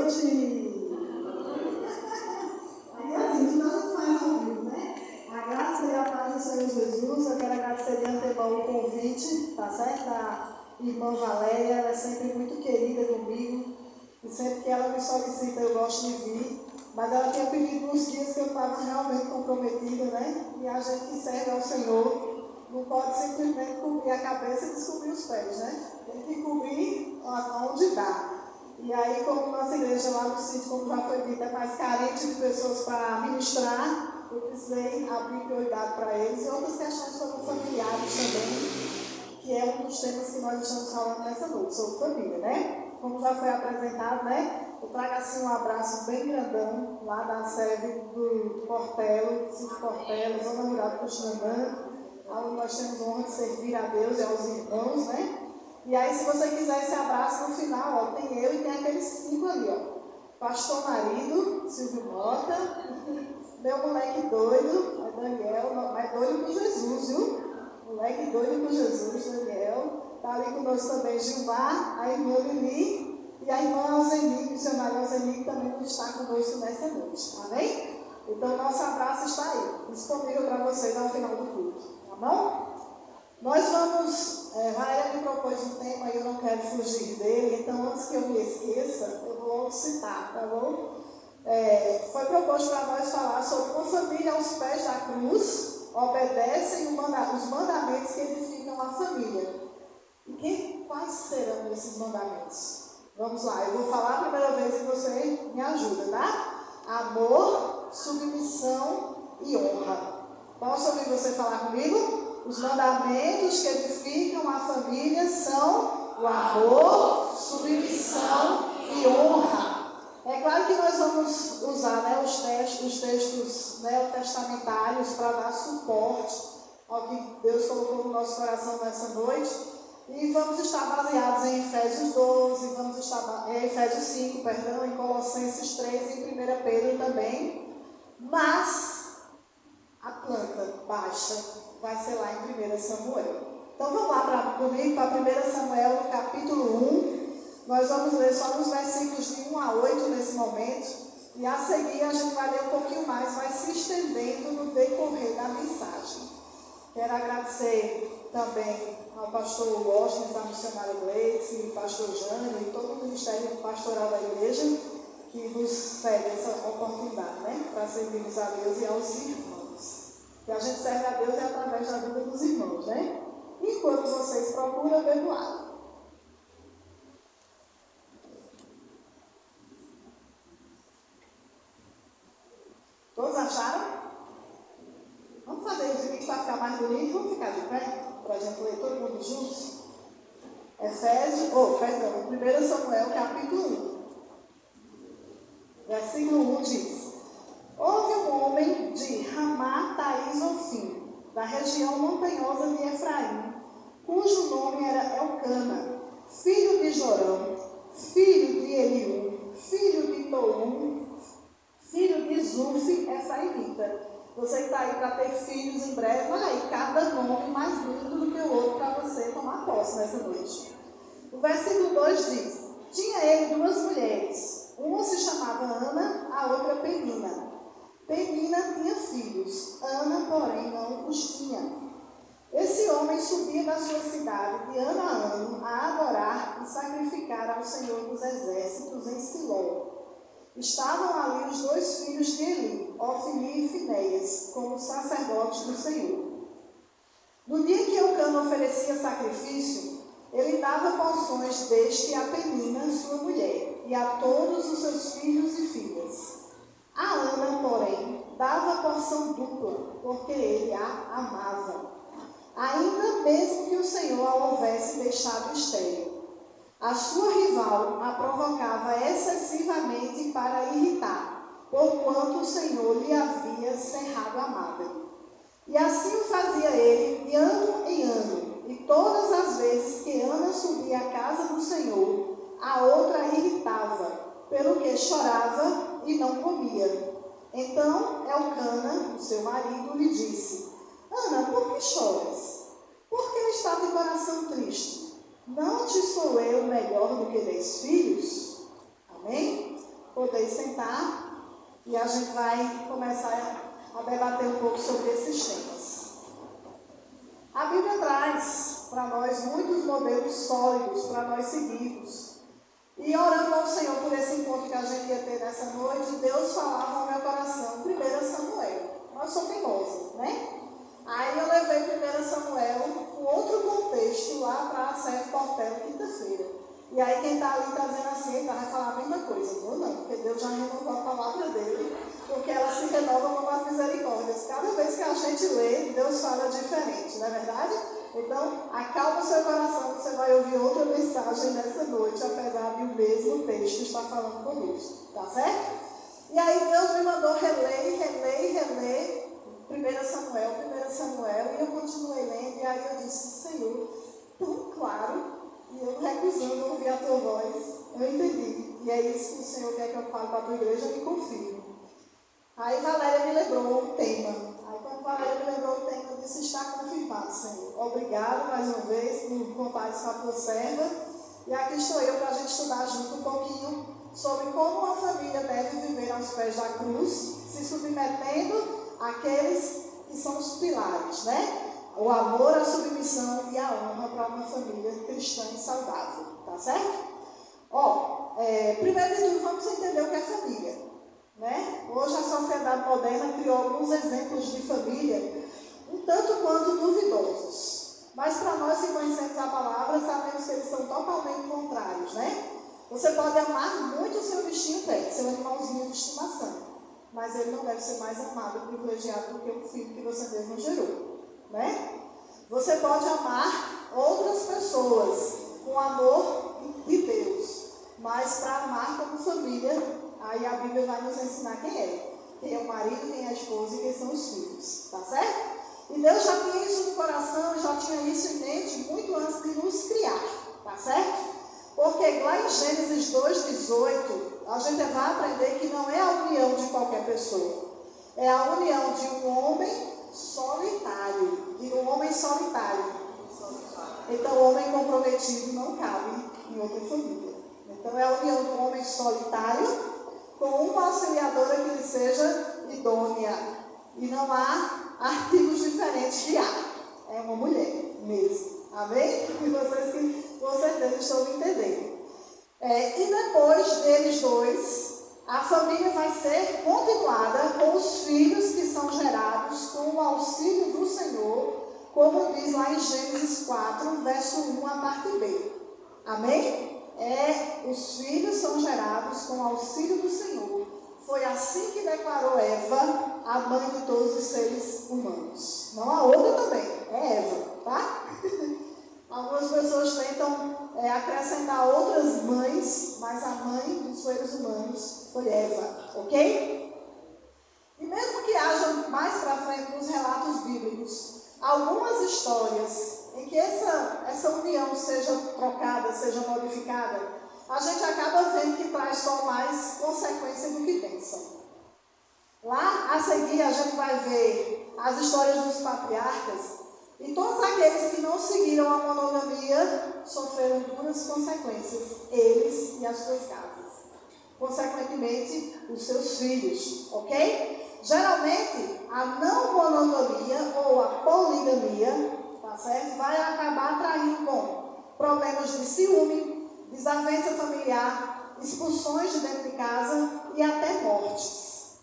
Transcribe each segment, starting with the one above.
noite! Aí assim, nós não faz ao vivo, né? A graça e a paz do Senhor Jesus, eu quero agradecer de antemão o convite, tá certo? A irmã Valéria, ela é sempre muito querida comigo, e sempre que ela me solicita eu gosto de vir, mas ela tinha pedido nos dias que eu estava realmente comprometida, né? E a gente que serve ao Senhor não pode simplesmente cobrir a cabeça e descobrir os pés, né? Tem que cobrir onde dá. E aí, como nossa igreja lá no sítio, como já foi dito, é mais carente de pessoas para ministrar, eu precisei abrir prioridade para eles. E outras questões foram familiares também, que é um dos temas que nós estamos falando nessa noite, sobre família, né? Como já foi apresentado, né? Eu trago assim um abraço bem grandão lá da sede do Portelo, sítio Portelo, Zona Rural do Puxinamã, onde nós temos honra de servir a Deus e aos irmãos, né? E aí, se você quiser esse abraço no final, ó, tem eu e tem aqueles 5 ali, ó. Pastor marido, Silvio Mota, meu moleque doido, é Daniel, mas doido com Jesus, viu? Moleque doido com Jesus, Daniel. Está ali conosco também Gilmar, a irmã Lili e a irmã Alzeni, missionária Alzeni, que também está conosco nessa noite. Amém? Então, nosso abraço está aí, disponível para vocês ao final do culto. Tá bom? Nós vamos, Valéria me propôs um tema e eu não quero fugir dele, então antes que eu me esqueça, eu vou citar, tá bom? Foi proposto para nós falar sobre uma família aos pés da cruz, obedecem os mandamentos que edificam a família. E quais serão esses mandamentos? Vamos lá, eu vou falar a primeira vez e você me ajuda, tá? Amor, submissão e honra. Posso ouvir você falar comigo? Os mandamentos que edificam a família são o amor, submissão e honra. É claro que nós vamos usar, né, os textos neotestamentários para dar suporte ao que Deus colocou no nosso coração nessa noite. E vamos estar baseados em Efésios 12, vamos estar em Efésios 5, perdão, em Colossenses 3 e em 1 Pedro também. Mas a planta baixa vai ser lá em 1 Samuel. Então vamos lá comigo para 1 Samuel, no capítulo 1. Nós vamos ler só os versículos de 1 a 8 nesse momento. E a seguir a gente vai ler um pouquinho mais, vai se estendendo no decorrer da mensagem. Quero agradecer também ao pastor Washington, da missionária Gleice, e pastor Jânio e todo o ministério pastoral da igreja que nos cede essa oportunidade, né, para servirmos a Deus e aos irmãos. E a gente serve a Deus através da vida dos irmãos, né? Enquanto vocês procuram, bebo água. Todos acharam? Vamos fazer o seguinte para ficar mais bonito, vamos ficar de pé, para a gente ler todo mundo juntos. 1 Samuel, capítulo 1. Versículo 1 diz: Houve um homem de Ramá-Taís-Ofim, da região montanhosa de Efraim, cujo nome era Elcana, filho de Jorão, filho de Eliú, filho de Toum, filho de Zufi, efraimita. Você que está aí para ter filhos em breve, olha aí, cada nome mais lindo do que o outro para você tomar posse nessa noite. O versículo 2 diz: Tinha ele 2 mulheres, uma se chamava Ana, a outra Penina. Penina tinha filhos, Ana, porém, não os tinha. Esse homem subia da sua cidade de ano a ano a adorar e sacrificar ao Senhor dos Exércitos em Siló. Estavam ali os 2 filhos de Eli, Ofni e Finéias, como sacerdotes do Senhor. No dia que Elcana oferecia sacrifício, ele dava porções deste a Penina, sua mulher, e a todos os seus filhos e filhas. A Ana, porém, dava porção dupla, porque ele a amava, ainda mesmo que o Senhor a houvesse deixado estéril. A sua rival a provocava excessivamente para irritar, porquanto o Senhor lhe havia cerrado a madre. E assim o fazia ele de ano em ano, e todas as vezes que Ana subia à casa do Senhor, a outra a irritava, pelo que chorava e não comia. Então Elcana, o seu marido, lhe disse: Ana, por que choras? Por que está de coração triste? Não te sou eu melhor do que 10 filhos? Amém? poder sentar e a gente vai começar a debater um pouco sobre esses temas. A Bíblia traz para nós muitos modelos sólidos para nós seguirmos. E orando ao Senhor por esse encontro que a gente ia ter nessa noite, Deus falava ao meu coração, 1 Samuel. Nós somos teimosos, né? Aí eu levei 1 Samuel com outro contexto lá para a Sérgio Portela, quinta-feira. E aí quem está ali está dizendo assim, ele vai falar a mesma coisa. Vou não, porque Deus já renovou a palavra dele, porque ela se renova com as misericórdias. Cada vez que a gente lê, Deus fala diferente, não é verdade? Então, acalma o seu coração, você vai ouvir outra mensagem nessa noite, apesar de o mesmo texto estar falando conosco, tá certo? E aí Deus me mandou reler 1 Samuel, e eu continuei lendo, e aí eu disse, Senhor, tão claro, e eu recusando ouvir a tua voz, eu entendi, e é isso que o Senhor quer que eu fale para a tua igreja, eu me confio. Aí Valéria me lembrou o tema, aí quando Valéria me lembrou o tema, eu disse, está confirmado, Senhor, obrigado mais uma vez por contares com a tua serva, e aqui estou eu para a gente estudar junto um pouquinho sobre como uma família deve viver aos pés da cruz, se submetendo àqueles que são os pilares, né? O amor, a submissão e a honra para uma família cristã e saudável, tá certo? Primeiro de tudo, vamos entender o que é família, né? Hoje a sociedade moderna criou alguns exemplos de família um tanto quanto duvidosos, mas para nós que conhecemos a palavra, sabemos que eles são totalmente contrários, né? Você pode amar muito o seu bichinho pet, seu animalzinho de estimação, mas ele não deve ser mais amado e privilegiado do que o filho que você mesmo gerou, né? Você pode amar outras pessoas com amor de Deus, mas para amar como família, aí a Bíblia vai nos ensinar quem é. Quem é o marido, quem é a esposa e quem são os filhos, tá certo? E Deus já tinha isso no coração, já tinha isso em mente muito antes de nos criar, tá certo? Porque lá em Gênesis 2,18, a gente vai aprender que não é a união de qualquer pessoa. É a união de um homem solitário. De um homem solitário. Então, o homem comprometido não cabe em outra família. Então, é a união de um homem solitário com uma auxiliadora que lhe seja idônea. E não há artigos diferentes de A. É uma mulher mesmo. Amém? E vocês que com certeza estão me entendendo. E depois deles dois, a família vai ser continuada com os filhos que são gerados com o auxílio do Senhor, como diz lá em Gênesis 4, verso 1, a parte B. Amém? Os filhos são gerados com o auxílio do Senhor. Foi assim que declarou Eva, a mãe de todos os seres humanos. Não a outra também, é Eva, tá? Algumas pessoas tentam acrescentar outras mães, mas a mãe dos seres humanos foi Eva, ok? E mesmo que haja mais para frente nos relatos bíblicos, algumas histórias em que essa união seja trocada, seja modificada, a gente acaba vendo que traz só mais consequência do que bênção. Lá a seguir a gente vai ver as histórias dos patriarcas. E todos aqueles que não seguiram a monogamia sofreram duras consequências, eles e as suas casas. Consequentemente, os seus filhos, ok? Geralmente, a não monogamia ou a poligamia, tá certo? Vai acabar atraindo com problemas de ciúme, desavença familiar, expulsões de dentro de casa e até mortes.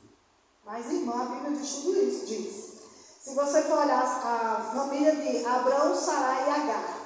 Mas, irmã, a Bíblia diz tudo isso, diz. Se você for olhar a família de Abrão, Sarai e Agar,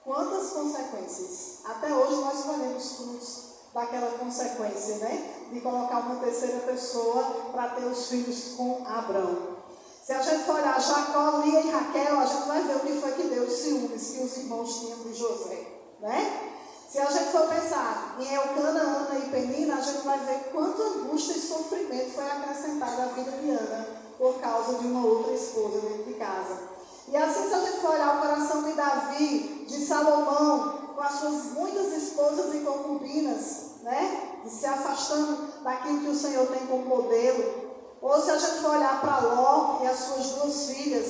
quantas consequências? Até hoje nós colhemos frutos daquela consequência, né? De colocar uma terceira pessoa para ter os filhos com Abrão. Se a gente for olhar Jacó, Lia e Raquel, a gente vai ver o que foi que deu os ciúmes que os irmãos tinham de José, né? Se a gente for pensar em Elcana, Ana e Penina, a gente vai ver quanta angústia e sofrimento foi acrescentado à vida de Ana por causa de uma outra esposa dentro de casa. E assim, se a gente for olhar o coração de Davi, de Salomão, com as suas muitas esposas e concubinas, né? E se afastando daquilo que o Senhor tem como modelo. Ou se a gente for olhar para Ló e as suas duas filhas,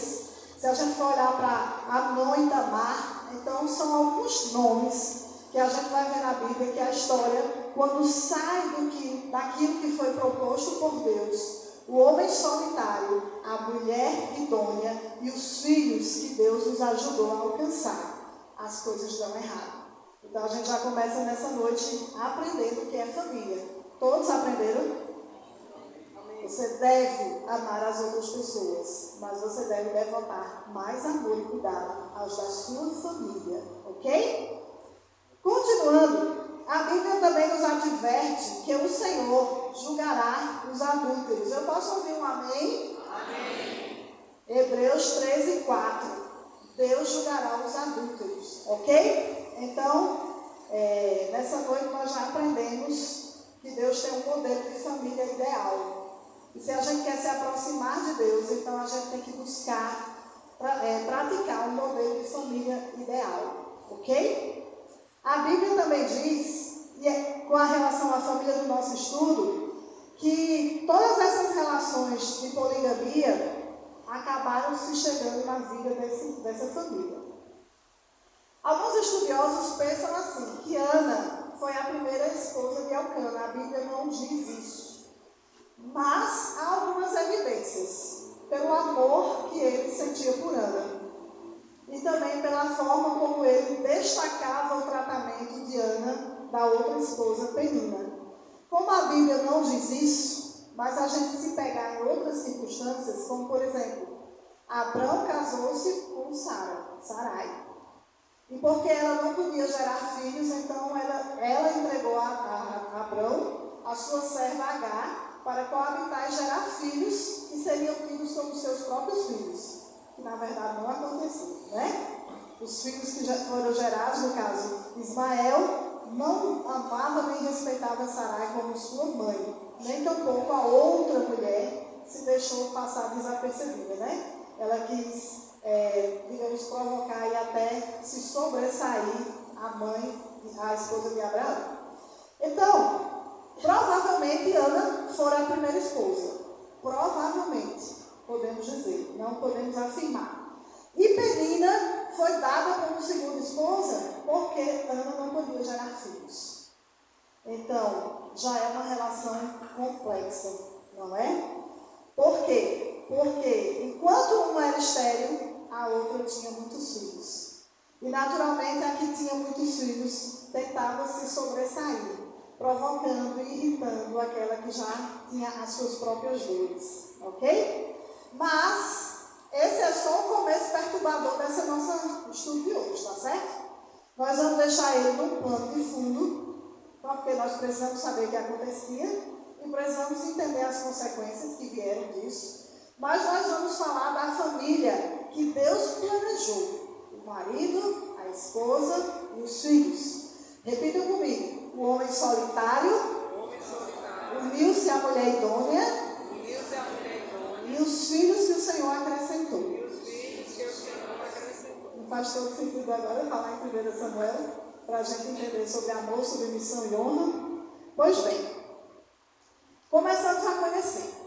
se a gente for olhar para Amnon e Tamar, então são alguns nomes que a gente vai ver na Bíblia, que a história, quando sai do que daquilo que foi proposto por Deus, o homem solitário, a mulher idônea e os filhos que Deus nos ajudou a alcançar, as coisas dão errado. Então a gente já começa nessa noite aprendendo o que é família. Todos aprenderam? Você deve amar as outras pessoas, mas você deve devotar mais amor e cuidado aos da sua família, ok? Continuando, a Bíblia também nos adverte que o Senhor julgará os adúlteros. Eu posso ouvir um amém? Amém. Hebreus 13:4. Deus julgará os adúlteros, ok? Então, nessa noite nós já aprendemos que Deus tem um modelo de família ideal. E se a gente quer se aproximar de Deus, então a gente tem que buscar praticar um modelo de família ideal, ok? A Bíblia também diz, com a relação à família do nosso estudo, que todas essas relações de poligamia acabaram se chegando na vida dessa família. Alguns estudiosos pensam assim, que Ana foi a primeira esposa de Elcana. A Bíblia não diz isso. Mas há algumas evidências pelo amor que ele sentia por Ana e também pela forma como ele destacava o tratamento de Ana da outra esposa, Penina. Como a Bíblia não diz isso, mas a gente se pegar em outras circunstâncias, como por exemplo, Abrão casou-se com Sarai. E porque ela não podia gerar filhos, então ela entregou a Abrão, a sua serva Agar, para coabitar e gerar filhos que seriam tidos como seus próprios filhos, que na verdade não aconteceu, né? Os filhos que já foram gerados, no caso Ismael, não amava nem respeitava Sarai como sua mãe, nem tampouco a outra mulher se deixou passar desapercebida, né? Ela quis, digamos, provocar e até se sobressair a mãe, a esposa de Abraão. Então, provavelmente Ana fora a primeira esposa. Provavelmente, podemos dizer, não podemos afirmar. E Penina foi dada como segunda esposa porque Ana não podia gerar filhos. Então, já é uma relação complexa, não é? Por quê? Porque enquanto uma era estéril, a outra tinha muitos filhos. E naturalmente a que tinha muitos filhos tentava se sobressair, provocando e irritando aquela que já tinha as suas próprias dores, ok? Mas esse é só o começo perturbador dessa nossa estudo de hoje, tá certo? Nós vamos deixar ele num plano de fundo, porque nós precisamos saber o que acontecia e precisamos entender as consequências que vieram disso. Mas nós vamos falar da família que Deus planejou: o marido, a esposa e os filhos. Repitam comigo: o homem solitário, uniu-se à mulher idônea, e os filhos que o Senhor acrescentou. Não faz todo sentido agora falar em 1 Samuel, para a gente entender sobre amor, sobre missão e honra? Pois bem, começamos a conhecer.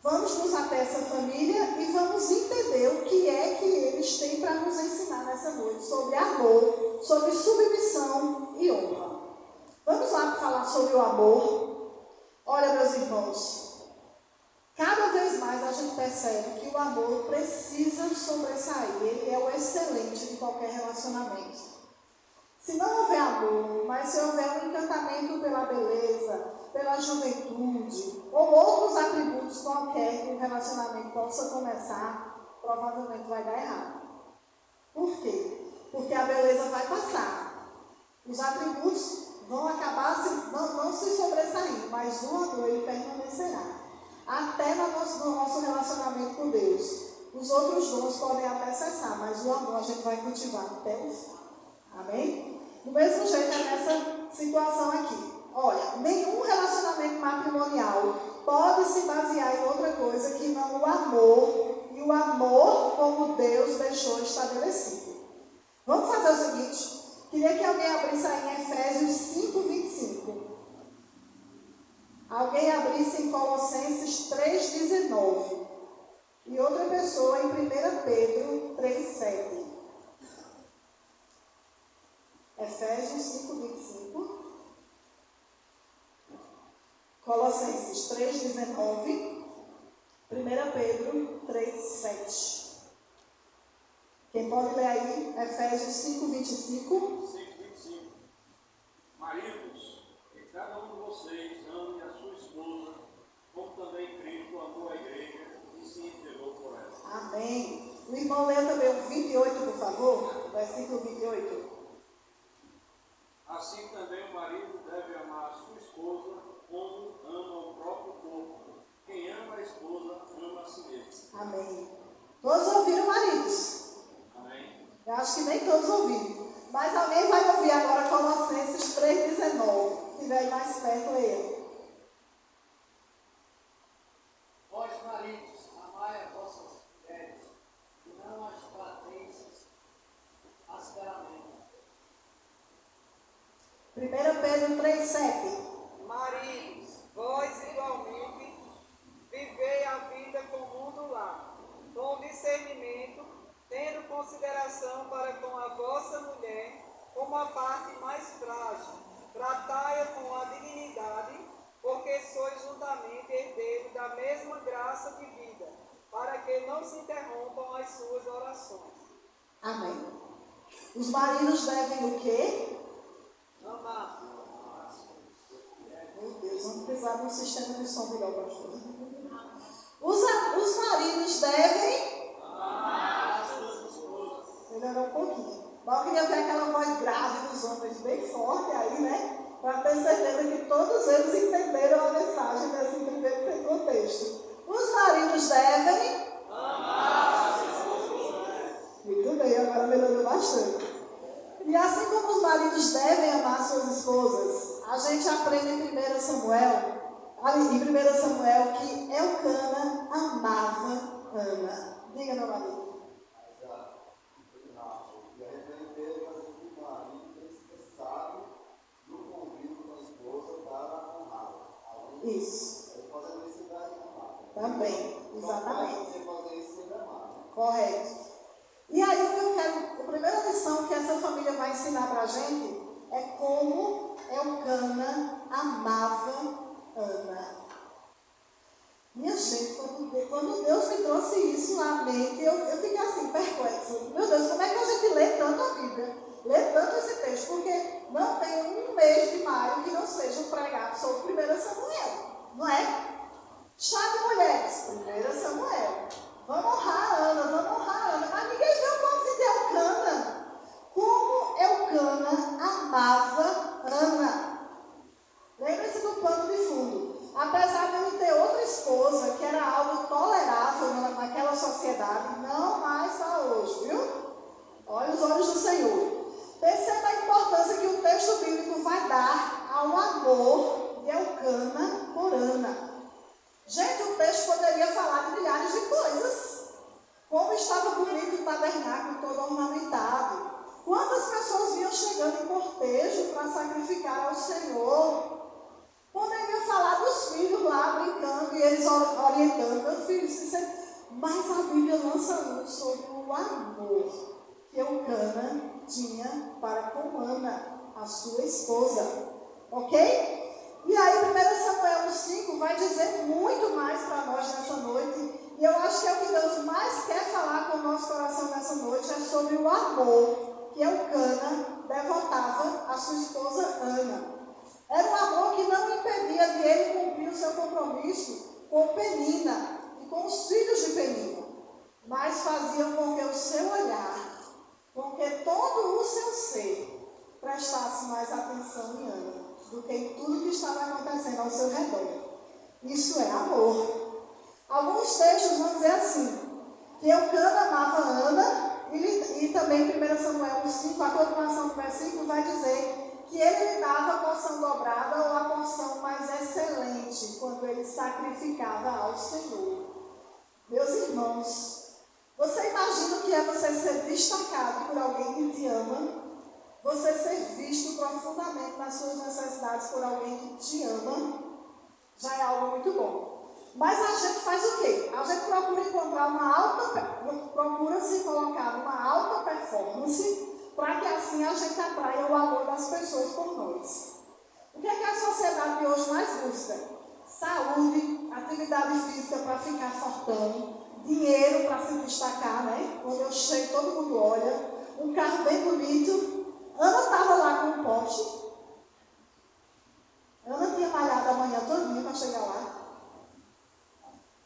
Vamos nos até essa família e vamos entender o que é que eles têm para nos ensinar nessa noite sobre amor, sobre submissão e honra. Vamos lá falar sobre o amor. Olha, meus irmãos, cada vez mais a gente percebe que o amor precisa sobressair. Ele é o excelente de qualquer relacionamento. Se não houver amor, mas se houver um encantamento pela beleza, pela juventude, ou outros atributos qualquer que o relacionamento possa começar, provavelmente vai dar errado. Por quê? Porque a beleza vai passar. Os atributos vão acabar não se sobressaindo, mas o amor ele permanecerá. Até no nosso relacionamento com Deus. Os outros dons podem até cessar, mas o amor a gente vai cultivar até o fim. Amém? Do mesmo jeito é nessa situação aqui. Olha, nenhum relacionamento matrimonial pode se basear em outra coisa que não o amor, e o amor como Deus deixou estabelecido. Vamos fazer o seguinte, queria que alguém abrisse aí em Efésios 5:25. Alguém abrisse em Colossenses 3:19. E outra pessoa em 1 Pedro 3:7. Efésios 5:25. Colossenses 3,19. 1 Pedro 3,7. Quem pode ler aí? Efésios 5,25. 5:25. Maridos, que cada um de vocês ame a sua esposa, como também Cristo amou a igreja e se entregou por ela. Amém. O irmão lê também o 28, por favor. Versículo 28. Assim também o marido deve amar a sua esposa como ama o próprio corpo. Quem ama a esposa, ama a si mesmo. Amém. Todos ouviram, maridos? Amém. Eu acho que nem todos ouviram. Mas alguém vai ouvir agora Colossenses 3,19. Se estiver aí mais perto, leia. Vós, maridos, amai as vossas mulheres, e não as trateis asperamente. 1 Pedro 3,7. Maridos, vós igualmente vivei a vida comum do lar, com discernimento, tendo consideração para com a vossa mulher como a parte mais frágil, tratai-a com a dignidade, porque sois juntamente herdeiros da mesma graça de vida, para que não se interrompam as suas orações. Amém. Os maridos devem o quê? Amar. Meu Deus, vamos precisar de um sistema de som melhor, pastor. Os maridos devem Amar as suas esposas. melhorar um pouquinho. Mas eu queria ver aquela voz grave dos homens bem forte aí, né? Para ter certeza que todos eles entenderam a mensagem desse primeiro contexto. Os maridos devem Amar as suas esposas. Muito bem, agora melhorou bastante. E assim como os maridos devem amar suas esposas, a gente aprende em 1 Samuel, que Elcana amava Ana. Diga, meu marido. Isso. Também, exatamente. Correto. E aí a primeira lição que essa família vai ensinar para a gente é como Elcana amava Ana. Minha gente, quando Deus me trouxe isso à mente, eu fiquei assim, perplexo. Meu Deus, como é que a gente lê tanto a Bíblia? Lê tanto esse texto? Porque não tem um mês de maio que não seja pregado sobre 1 Samuel, não é? Chá de mulheres, 1 Samuel. Vamos honrar a Ana, vamos honrar a Ana. Mas ninguém vê o nome de Elcana. Como Elcana amava Ana. Lembre-se do pano de fundo. Apesar de ele ter outra esposa, que era algo tolerável naquela sociedade, não mais está hoje, viu? Olha os olhos do Senhor. Perceba a importância que o texto bíblico vai dar ao amor de Elcana por Ana. Gente, o texto poderia falar de milhares de coisas. Como estava bonito o tabernáculo todo ornamentado. Quantas pessoas vinham chegando em cortejo para sacrificar ao Senhor. Poderia falar dos filhos lá brincando e eles orientando. Meu filho, mas a Bíblia lança luz sobre o amor que Elcana tinha para com Ana, a sua esposa. Ok? E aí, 1 Samuel 5 vai dizer muito mais para nós nessa noite. E eu acho que é o que Deus mais quer falar com o nosso coração nessa noite, é sobre o amor que Elcana devotava à sua esposa Ana. Era um amor que não impedia de ele cumprir o seu compromisso com Penina e com os filhos de Penina, mas faziam com que o seu olhar, com que todo o seu ser prestasse mais atenção em Ana do que em tudo que estava acontecendo ao seu redor. Isso é amor. Alguns textos vão dizer assim, que Elcana amava Ana, e também 1 Samuel 5, a continuação do versículo vai dizer que ele lhe dava a porção dobrada ou a porção mais excelente quando ele sacrificava ao Senhor. Meus irmãos, você imagina o que é você ser destacado por alguém que te ama? Você ser visto profundamente nas suas necessidades por alguém que te ama, já é algo muito bom. Mas a gente faz o quê? A gente procura encontrar procura se colocar numa alta performance, para que assim a gente atraia o amor das pessoas por nós. O que é que a sociedade de hoje mais busca? saúde, atividade física para ficar fortão, dinheiro para se destacar, né? Quando eu chego, todo mundo olha, um carro bem bonito. Ana estava lá com um pote. Ana tinha malhado a manhã todinha para chegar lá.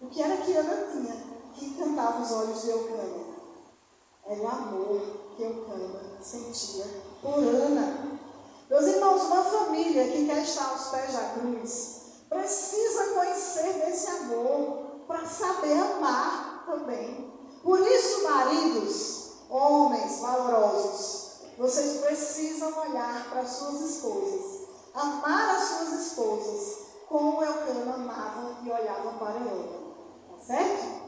O que era que Ana tinha que encantava os olhos de Eucana? Era o amor que Eucana sentia por Ana. Meus irmãos, uma família que quer estar aos pés da cruz precisa conhecer desse amor para saber amar também. Por isso, maridos, homens valorosos, vocês precisam olhar para suas esposas, amar as suas esposas como Eucana amava e olhava para Ana. Tá certo?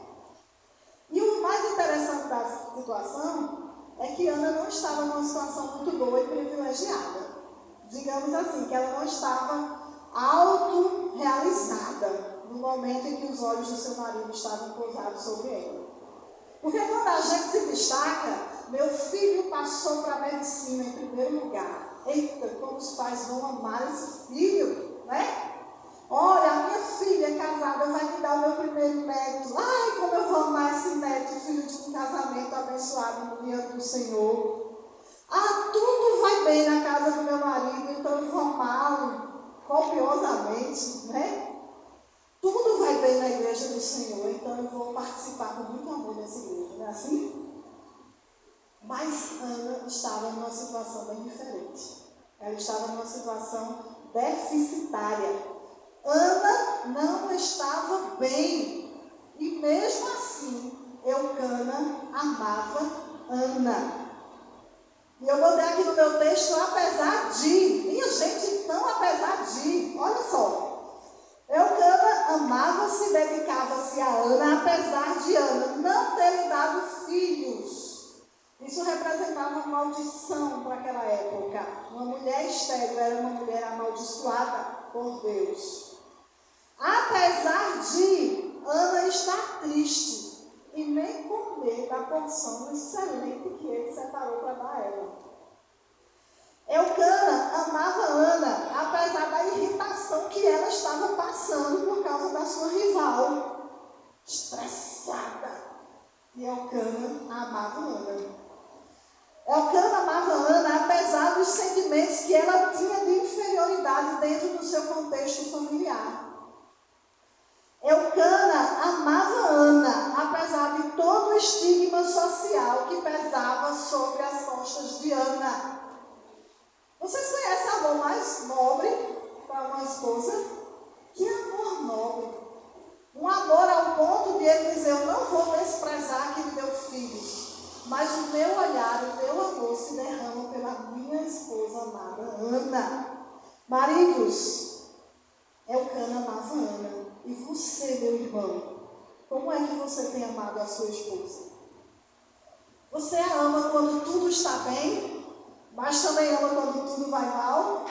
E o mais interessante da situação é que Ana não estava numa situação muito boa e privilegiada. Digamos assim, que ela não estava autorrealizada no momento em que os olhos do seu marido estavam pousados sobre ela. Porque quando a gente se destaca, meu filho passou para a medicina em primeiro lugar. Eita, como os pais vão amar esse filho, né? Olha, a minha filha casada vai me dar o meu primeiro neto. Ai, como eu vou amar esse neto, filho de um casamento abençoado no dia do Senhor. Ah, tudo vai bem na casa do meu marido, então eu vou amá-lo copiosamente, né? Tudo vai bem na igreja do Senhor, então eu vou participar com muito amor dessa igreja, não é assim? Mas Ana estava numa situação bem diferente. Ela estava numa situação deficitária. Ana não estava bem. E mesmo assim, Eucana amava Ana. E eu botei aqui no meu texto, apesar de. Minha gente, então, apesar de. Olha só. Eucana amava-se e dedicava-se a Ana, apesar de Ana não ter dado filhos. Isso representava uma maldição para aquela época. Uma mulher estéril era uma mulher amaldiçoada por Deus. Apesar de Ana estar triste e nem comer da porção excelente que ele separou para dar a ela. Eucana amava Ana, apesar da irritação que ela estava passando por causa da sua rival. Estressada. E Eucana amava Ana. Eucana amava Ana, apesar dos sentimentos que ela tinha de inferioridade dentro do seu contexto familiar. Eucana amava Ana, apesar de todo o estigma social que pesava sobre as costas de Ana. Vocês conhecem amor mais nobre para uma esposa? Que amor nobre. Um amor ao ponto de ele dizer, eu não vou desprezar que me deu filhos, mas o meu olhar, o meu amor se derrama pela minha esposa amada, Ana. Maridos, Eucana amava Ana. E você, meu irmão, como é que você tem amado a sua esposa? Você a ama quando tudo está bem, mas também ama quando tudo vai mal?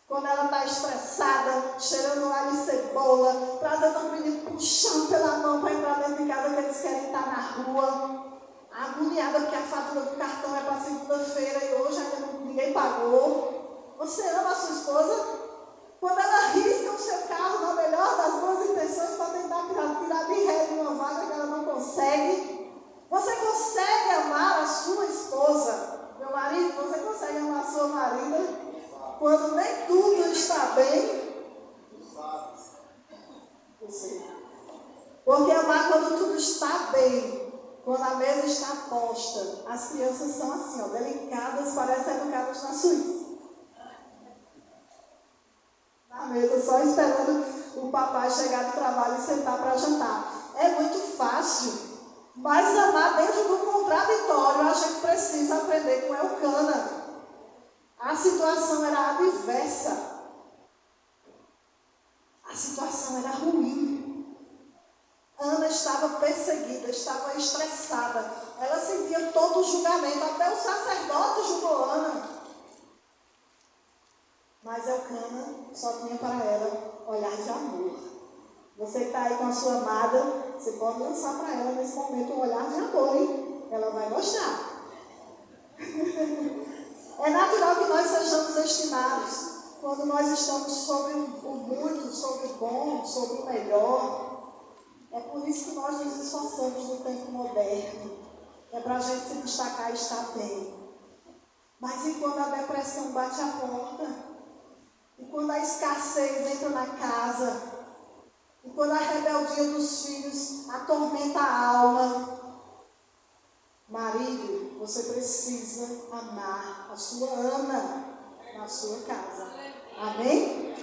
Quando ela está estressada, cheirando alho e cebola, trazendo um menino puxando pela mão para entrar dentro de casa que eles querem estar na rua, agoniada porque a fatura do cartão é para segunda-feira e hoje ainda ninguém pagou. Você ama a sua esposa? Quando ela risca o seu carro na melhor das boas intenções para tentar tirar de ré de uma vaga que ela não consegue. Você consegue amar a sua esposa? Meu marido, você consegue amar a sua marida quando nem tudo está bem? Você. Porque amar quando tudo está bem, quando a mesa está posta, as crianças são assim, ó, delicadas, parecem educadas na Suíça. Na mesa, só esperando o papai chegar do trabalho e sentar para jantar. É muito fácil, mas amar dentro do contraditório, a gente precisa aprender com Eucana. A situação era adversa. A situação era ruim. Ana estava perseguida, estava estressada. Ela sentia todo o julgamento, até o sacerdote julgou Ana. Mas Eucana só tinha para ela olhar de amor. Você que está aí com a sua amada, você pode lançar para ela nesse momento um olhar de amor, hein? Ela vai gostar. É natural que nós sejamos estimados quando nós estamos sobre o muito, sobre o bom, sobre o melhor. É por isso que nós nos esforçamos no tempo moderno. É para a gente se destacar e estar bem. Mas e quando a depressão bate a porta? E quando a escassez entra na casa? E quando a rebeldia dos filhos atormenta a alma? Marido, você precisa amar a sua Ana na sua casa. Amém?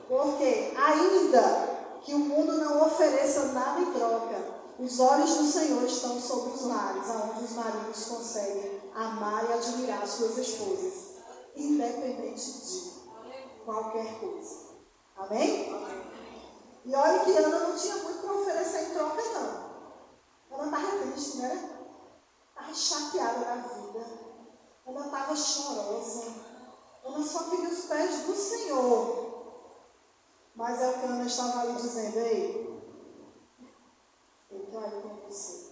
Porque ainda que o mundo não ofereça nada em troca, os olhos do Senhor estão sobre os lares, aonde os maridos conseguem amar e admirar suas esposas, independente de qualquer coisa. Amém? E olha que Ana não tinha muito para oferecer em troca, não. Ela estava triste, né? Estava chateada da vida. Ela estava chorosa. Ela só queria os pés do Senhor. Mas Elcana estava ali dizendo: ei, eu estou aí com você.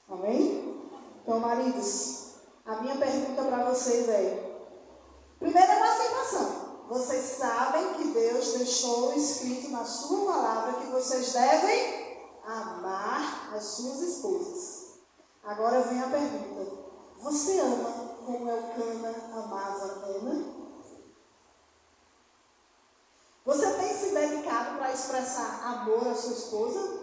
Amém? Então, maridos, a minha pergunta para vocês é: primeiro é uma aceitação. Vocês sabem que Deus deixou escrito na sua palavra que vocês devem amar as suas esposas. Agora vem a pergunta: você ama como Elcana amava Ana? Você tem se dedicado para expressar amor à sua esposa?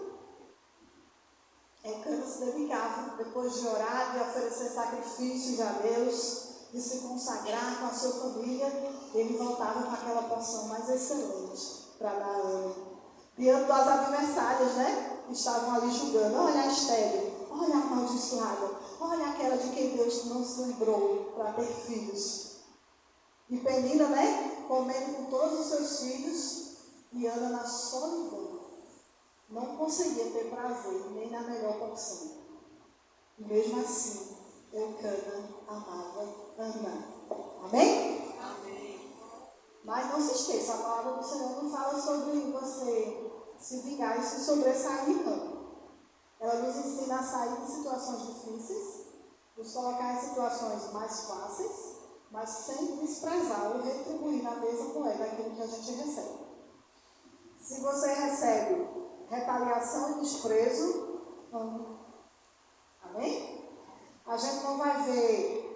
Elcana se dedicava, depois de orar, de oferecer sacrifícios a Deus, de se consagrar com a sua família, ele voltava com aquela porção mais excelente para dar a Ana. Diante das adversárias, né? Que estavam ali julgando: olha a estéril, olha a amaldiçoada, olha aquela de quem Deus não se lembrou para ter filhos. E Penina, né? Comendo com todos os seus filhos, e Ana na solidão. Não conseguia ter prazer nem na melhor porção. E mesmo assim, Elcana amava Ana. Amém? Amém. Mas não se esqueça, a palavra do Senhor não fala sobre você se vingar e se sobressair, não. Ela nos ensina a sair de situações difíceis, nos colocar em situações mais fáceis, mas sem desprezar ou retribuir na mesma moeda aquilo que a gente recebe. Se você recebe retaliação e desprezo, ame. Amém? A gente não vai ver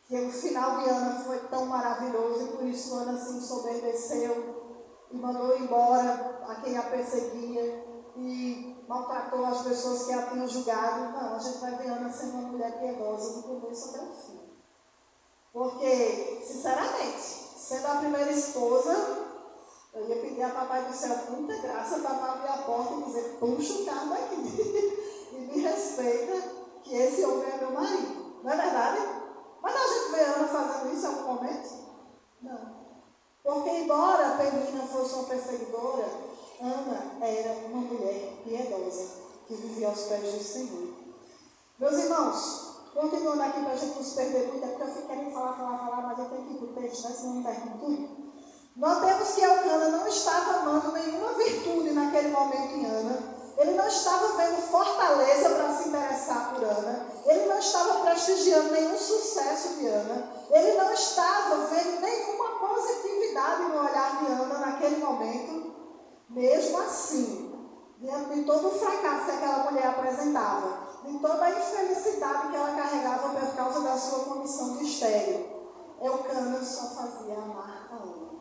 que o final de Ana foi tão maravilhoso e por isso Ana se ensoberbeceu e mandou embora a quem a perseguia e maltratou as pessoas que a tinham julgado. Não, a gente vai ver Ana sendo uma mulher piedosa do começo até o fim. Porque, sinceramente, sendo a primeira esposa, eu ia pedir a Papai do Céu muita graça para não abrir a porta e dizer: puxa o carro daqui e me respeita, que esse homem é meu marido. Não é verdade? Mas a gente vê Ana fazendo isso em algum momento? Não. Porque, embora Penina fosse uma perseguidora, Ana era uma mulher piedosa, que vivia aos pés do Senhor. Meus irmãos, continuando aqui para a gente não se perder muito, é porque eu fico querendo falar, mas eu tenho que ir para o texto, né? Senão não termino tudo. Notemos que Elcana não estava amando nenhuma virtude naquele momento em Ana. Ele não estava vendo fortaleza para se interessar por Ana. Ele não estava prestigiando nenhum sucesso de Ana. Ele não estava vendo nenhuma positividade no olhar de Ana naquele momento. Mesmo assim, diante de todo o fracasso que aquela mulher apresentava, de toda a infelicidade que ela carregava por causa da sua condição de estéril, Elcana só fazia amar a Ana.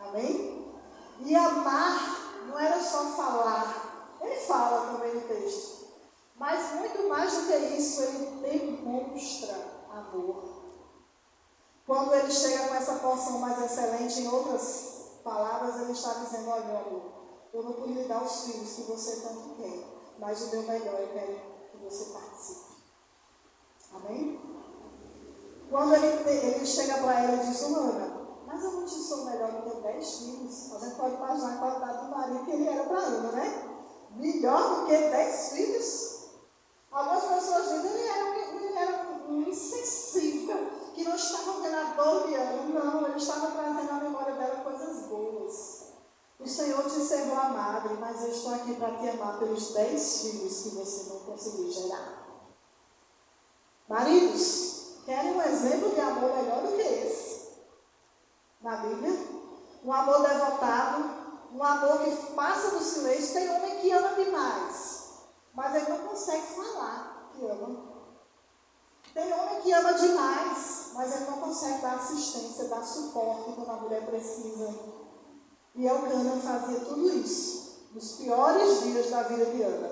Amém? E amar não era só falar. Ele fala também no texto. Mas muito mais do que isso, ele demonstra amor. Quando ele chega com essa porção mais excelente, em outras palavras, ele está dizendo: olha, meu amor, eu não pude lhe dar os filhos que você tanto quer, mas o meu melhor eu quero que você participe. Amém? Quando ele chega para ela e diz: Ana, mas eu não te sou melhor do que 10 filhos. A gente pode imaginar a qualidade do marido que ele era para Ana, né? Melhor do que 10 filhos. Algumas pessoas dizem que ele era um insensível, que não estava vendo a dor de Ana. Não, ele estava trazendo à memória dela coisas boas. O Senhor te encerrou a madre, mas eu estou aqui para te amar pelos 10 filhos que você não conseguiu gerar. Maridos, querem um exemplo de amor melhor do que esse? Na Bíblia, um amor devotado, um amor que passa do silêncio. Tem homem que ama demais, mas ele não consegue falar que ama. Tem homem que ama demais, mas ele não consegue dar assistência, dar suporte quando a mulher precisa. E Elcana fazia tudo isso, nos piores dias da vida de Ana.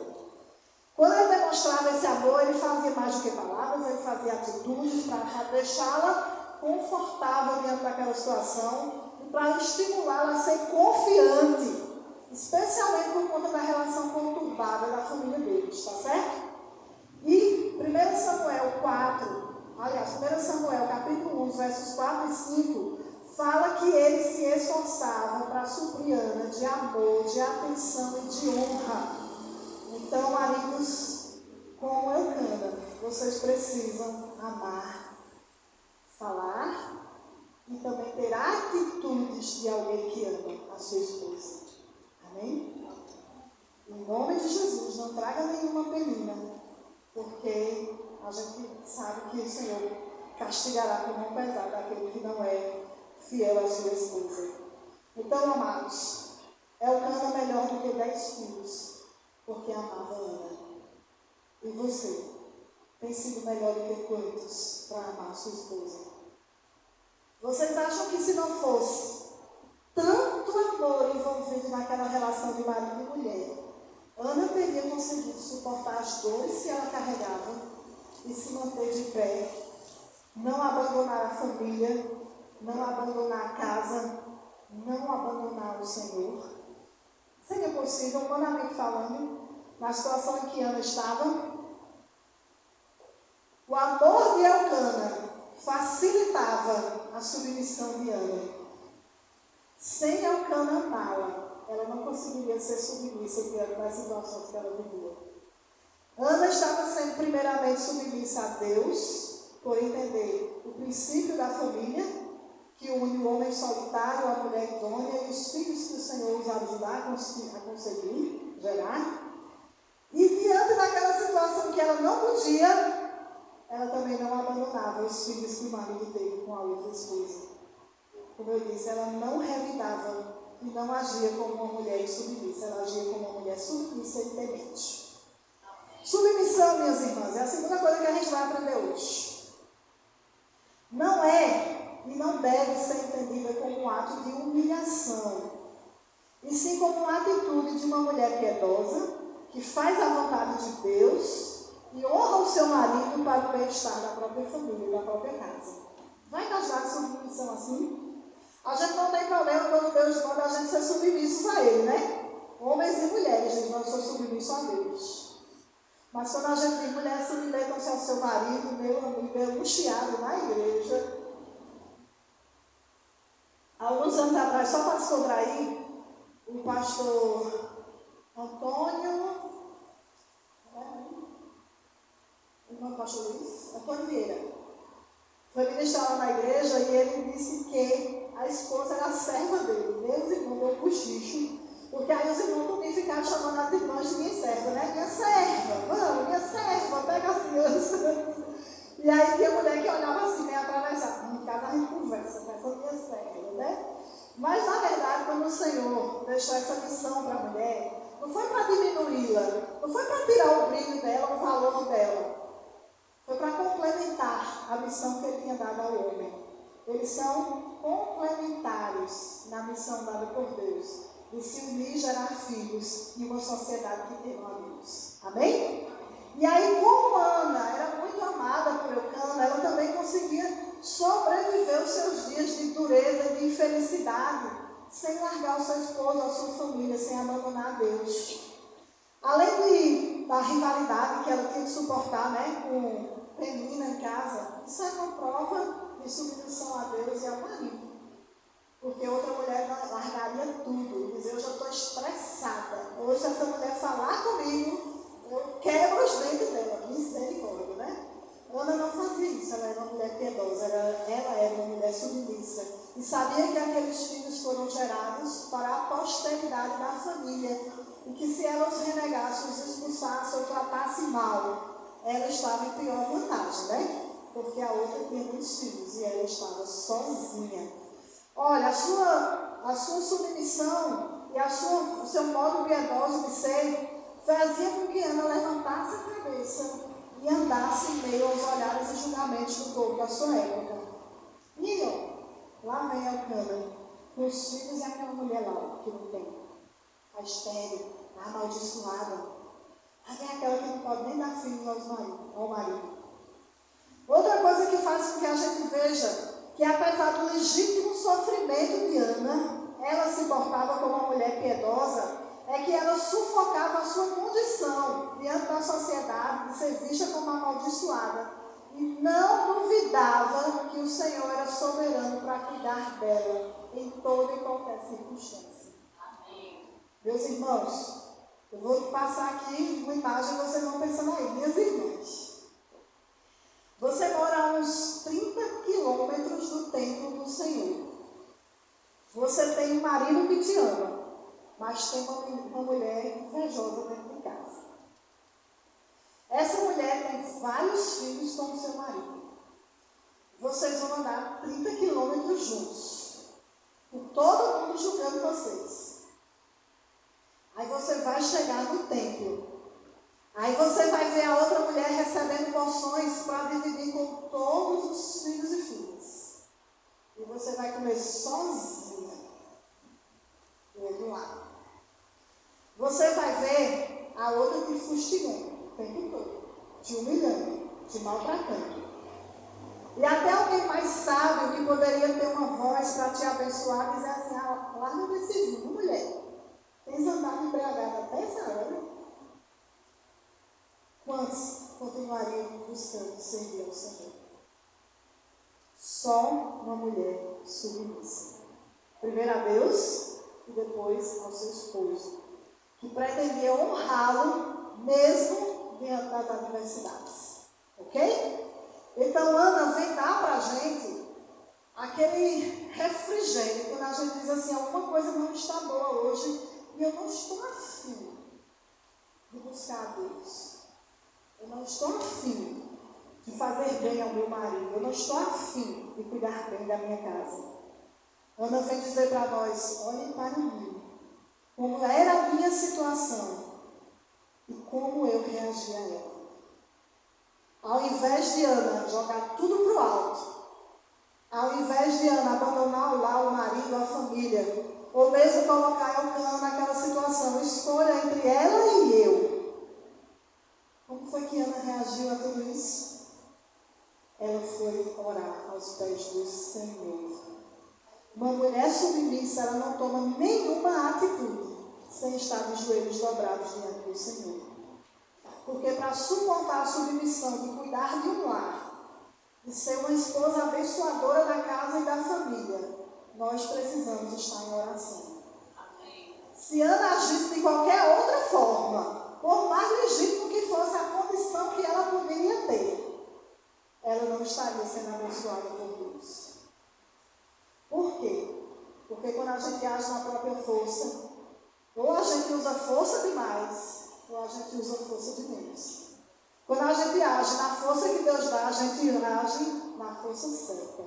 Quando ele demonstrava esse amor, ele fazia mais do que palavras, ele fazia atitudes para deixá-la confortável diante daquela situação e para estimulá-la a ser confiante, especialmente por conta da relação conturbada da família deles, tá certo? E 1 Samuel 4, aliás, 1 Samuel capítulo 1, versos 4 e 5, fala que eles se esforçavam para suprir Ana de amor, de atenção e de honra. Então, maridos, como Elcana, vocês precisam amar, falar e também ter atitudes de alguém que ama a sua esposa. Amém? Em nome de Jesus, não traga nenhuma penina, porque a gente sabe que o Senhor castigará com mão pesada aquele que não é fiel à sua esposa. Então, amados, Elcana melhor do que 10 filhos, porque amava Ana. E você tem sido melhor do que quantos para amar sua esposa? Vocês acham que se não fosse tanto amor envolvido naquela relação de marido e mulher, Ana teria conseguido suportar as dores que ela carregava e se manter de pé, não abandonar a família, não abandonar a casa, não abandonar o Senhor? Seria possível, humanamente falando, na situação em que Ana estava? O amor de Elcana facilitava a submissão de Ana. Sem Elcana amá-la, ela não conseguiria ser submissa diante das situações que ela vivia. Ana estava sendo primeiramente submissa a Deus, por entender o princípio da família, que une o homem solitário, a mulher idônea e os filhos que o Senhor os ajudar a conseguir gerar. E diante daquela situação que ela não podia, ela também não abandonava os filhos que o marido teve com a outra esposa. Como eu disse, ela não revidava e não agia como uma mulher insubmissa, ela agia como uma mulher submissa e temente. Submissão, minhas irmãs, é a segunda coisa que a gente vai aprender hoje. Não é e não deve ser entendida como um ato de humilhação, e sim como uma atitude de uma mulher piedosa, que faz a vontade de Deus e honra o seu marido para o bem-estar da própria família, da própria casa. Vai casar submissão assim? A gente não tem problema quando Deus manda a gente ser submissos a Ele, né? Homens e mulheres, gente, nós somos submissos a Deus. Mas quando a gente diz mulher, submetam-se ao seu marido, meu amigo, é um chiado na igreja. Há alguns anos atrás, só para descontrair, o pastor Antônio, o nome do pastor Luiz? Antônio Vieira, foi ministrar lá na igreja e ele disse que a esposa era a serva dele. Deus, irmão, deu um cochicho, porque aí os irmãos também ficaram chamando as irmãs de minha serva, né? Minha serva, vamos, minha serva, pega as crianças. E aí tinha mulher que olhava assim, meio atravessada. Em casa a gente conversa com essa minha serva, né? Mas na verdade, quando o Senhor deixou essa missão para a mulher, não foi para diminuí-la, não foi para tirar o brilho dela, o valor dela. Foi para complementar a missão que ele tinha dado ao homem. Eles são complementares na missão dada por Deus, de se unir e gerar filhos em uma sociedade que tem amigos. Amém? E aí, como Ana era muito amada por Elcana, ela também conseguia sobreviver os seus dias de dureza e de infelicidade, sem largar o seu esposo, a sua família, sem abandonar a Deus. Além da rivalidade que ela tinha que suportar, né, com Penina em casa, isso é uma prova de submissão a Deus e ao marido. Porque outra mulher largaria tudo, dizer, hoje eu estou estressada, hoje essa mulher falar comigo, eu quebro os dentes dela, misericórdia, né? Ana não fazia isso, ela era uma mulher piedosa, ela era uma mulher submissa. E sabia que aqueles filhos foram gerados para a posteridade da família. E que se ela os renegasse, os expulsasse ou tratasse mal, ela estava em pior vantagem, né? Porque a outra tinha muitos filhos e ela estava sozinha. Olha, a sua submissão e o seu modo piedoso de ser fazia com que Ana levantasse a cabeça e andasse em meio aos olhares e julgamentos do povo da sua época. E lá vem Elcana, com os filhos e aquela mulher lá, que não tem, a estéril, a amaldiçoada. Lá vem aquela que não pode nem dar filhos ao marido. Outra coisa que faz com que a gente veja que, apesar do legítimo sofrimento de Ana, ela se portava como uma mulher piedosa, é que ela sufocava a sua condição diante da sociedade de ser vista como amaldiçoada e não duvidava que o Senhor era soberano para cuidar dela em toda e qualquer circunstância. Amém. Meus irmãos, eu vou passar aqui uma imagem e vocês vão pensando aí, minhas irmãs. Você mora a uns 30 quilômetros do templo do Senhor. Você tem um marido que te ama, mas tem uma mulher invejosa dentro de casa. Essa mulher tem vários filhos com o seu marido. Vocês vão andar 30 quilômetros juntos, com todo mundo julgando vocês. Aí você vai chegar no templo. Aí você vai ver a outra mulher recebendo porções para dividir com todos os filhos e filhas. E você vai comer sozinha. Do outro lado. Você vai ver a outra te fustigando o tempo todo, te humilhando, te maltratando. E até alguém mais sábio que poderia ter uma voz para te abençoar, dizer assim: larga desse vinho, mulher. Tens andado embriagada até essa hora? Quantos continuariam buscando servir ao Senhor? Só uma mulher submissa. Primeiro a Deus e depois ao seu esposo, que pretendia honrá-lo mesmo diante das adversidades. Ok? Então Ana vem dar para a gente aquele refrigério, quando a gente diz assim: alguma coisa não está boa hoje e eu não estou afim de buscar a Deus. Eu não estou afim de fazer bem ao meu marido. Eu não estou afim de cuidar bem da minha casa. Ana vem dizer para nós: olhem para mim, como era a minha situação e como eu reagi a ela. Ao invés de Ana jogar tudo para o alto, ao invés de Ana abandonar lá o marido, a família, ou mesmo colocar Elcana naquela situação, escolha entre ela e eu. Como foi que Ana reagiu a tudo isso? Ela foi orar aos pés do Senhor. Uma mulher submissa, ela não toma nenhuma atitude sem estar de joelhos dobrados diante do Senhor. Porque para suportar a submissão de cuidar de um lar, de ser uma esposa abençoadora da casa e da família, nós precisamos estar em oração. Amém. Se Ana agisse de qualquer outra forma, por mais legítimo que fosse a condição que ela poderia ter, ela não estaria sendo abençoada por Deus. Por quê? Porque quando a gente age na própria força, ou a gente usa força demais, ou a gente usa força de menos. Quando a gente age na força que Deus dá, a gente age na força certa.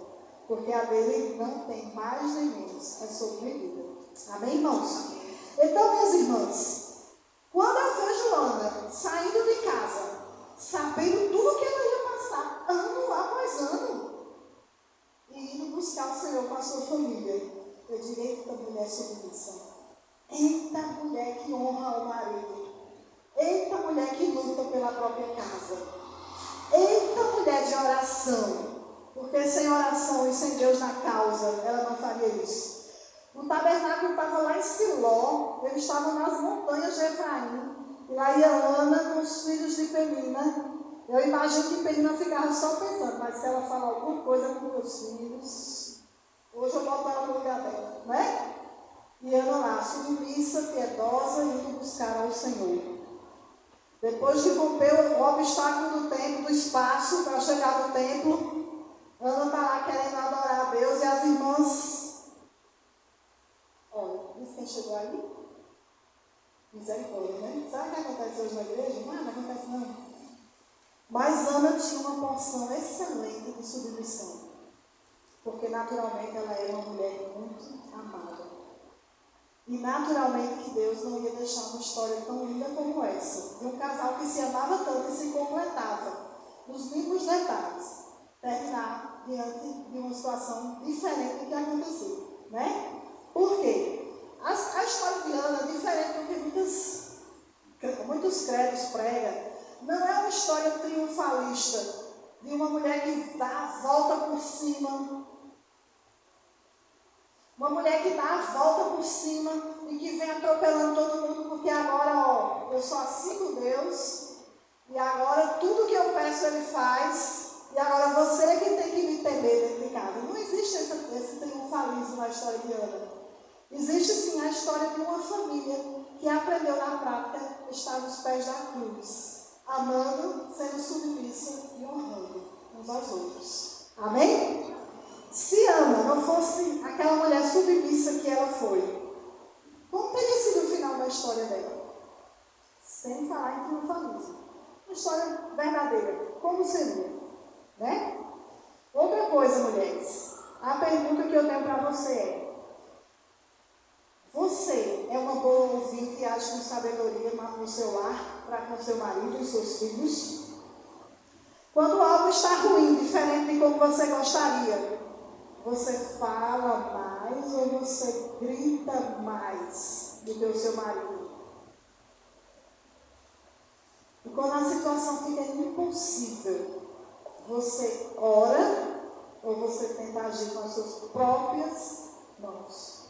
Porque a dele não tem mais nem menos, é sobre medida. Amém, irmãos? Então, minhas irmãs, quando eu vejo Ana saindo de casa, sabendo tudo que ela ia passar, ano após ano, e indo buscar o Senhor com a sua família, eu digo: eita mulher submissa, eita mulher que honra o marido, eita mulher que luta pela própria casa, eita mulher de oração, porque sem oração e sem Deus na causa, ela não faria isso. O tabernáculo estava lá em Siló, eles estavam nas montanhas de Efraim, e lá ia Ana com os filhos de Penina. Eu imagino que Penina ficava só pensando: mas se ela falar alguma coisa com meus filhos, hoje eu boto ela no lugar dela, né? E Ana lá, submissa, piedosa, indo buscar ao Senhor. Depois de romper o obstáculo do tempo, do espaço, para chegar no templo, Ana está lá querendo adorar a Deus, e as irmãs... Olha, isso quem chegou aí? Misericórdia, né? Sabe o que acontece hoje na igreja? Não acontece não. Mas Ana tinha uma porção excelente de submissão, porque naturalmente ela era uma mulher muito amada. E naturalmente que Deus não ia deixar uma história tão linda como essa, de um casal que se amava tanto e se completava, nos mínimos detalhes, terminar diante de uma situação diferente do que aconteceu, né? Por quê? A história de Ana, diferente do que muitos credos pregam, não é uma história triunfalista de uma mulher que dá a volta por cima, uma mulher que dá a volta por cima e que vem atropelando todo mundo, porque agora, ó, eu só sigo Deus, e agora tudo que eu peço Ele faz, e agora você é que tem que me temer dentro de casa. Não existe esse triunfalismo na história de Ana. Existe sim a história de uma família que aprendeu na prática estar nos pés da cruz, amando, sendo submissa e honrando uns aos outros. Amém? Se Ana não fosse aquela mulher submissa que ela foi, como teria sido o final da história dela? Sem falar em triunfalismo. Uma história verdadeira. Como seria? Né? Outra coisa, mulheres. A pergunta que eu tenho para você é: você é uma boa ouvinte e age com sabedoria no seu lar, para com seu marido e seus filhos? Quando algo está ruim, diferente de como você gostaria, você fala mais ou você grita mais do que o seu marido? E quando a situação fica impossível, você ora ou você tenta agir com as suas próprias mãos?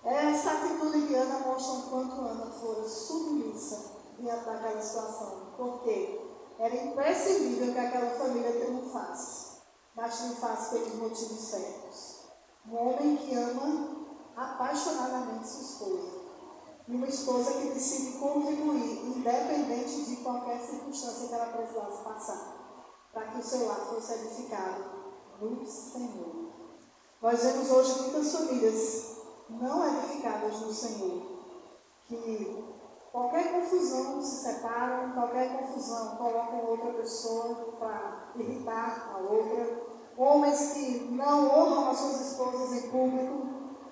Essa atitude de Ana mostra o quanto Ana fora submissa diante daquela situação, porque era imprescindível que aquela família triunfasse, mas triunfasse pelos motivos certos. Um homem que ama apaixonadamente sua esposa, e uma esposa que decide contribuir, independente de qualquer circunstância que ela precisasse passar, para que o seu lar fosse edificado no Senhor. Nós vemos hoje muitas famílias não edificadas no Senhor, que qualquer confusão se separam, qualquer confusão colocam outra pessoa para irritar a outra, homens que não honram as suas esposas em público,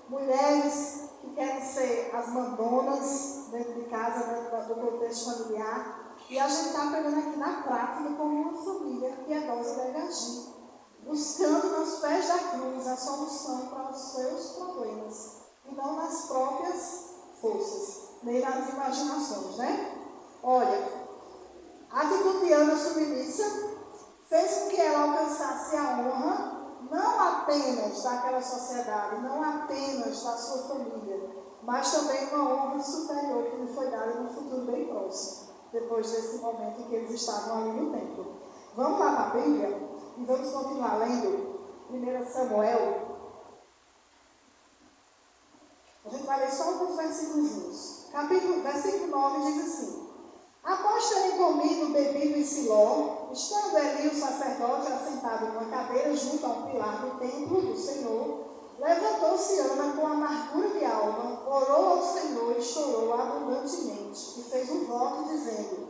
mulheres que querem ser as mandonas dentro de casa, dentro do contexto familiar, e a gente está aprendendo aqui na prática como uma família piedosa deve agir, buscando nos pés da cruz a solução para os seus problemas, e não nas próprias forças, nem nas imaginações, né? Olha, a atitude de Ana submissa fez com que ela alcançasse a honra, não apenas daquela sociedade, não apenas da sua família, mas também uma honra superior que lhe foi dada no futuro bem próximo, depois desse momento em que eles estavam ali no templo. Vamos lá para a Bíblia e vamos continuar lendo 1 Samuel. A gente vai ler só alguns versículos. Versículo 9 diz assim: após terem comido, bebido em Siló, estando Eli, o sacerdote, assentado numa cadeira junto ao pilar do templo do Senhor, levantou-se Ana com amargura de alma, orou ao Senhor e chorou abundantemente, e fez um voto dizendo: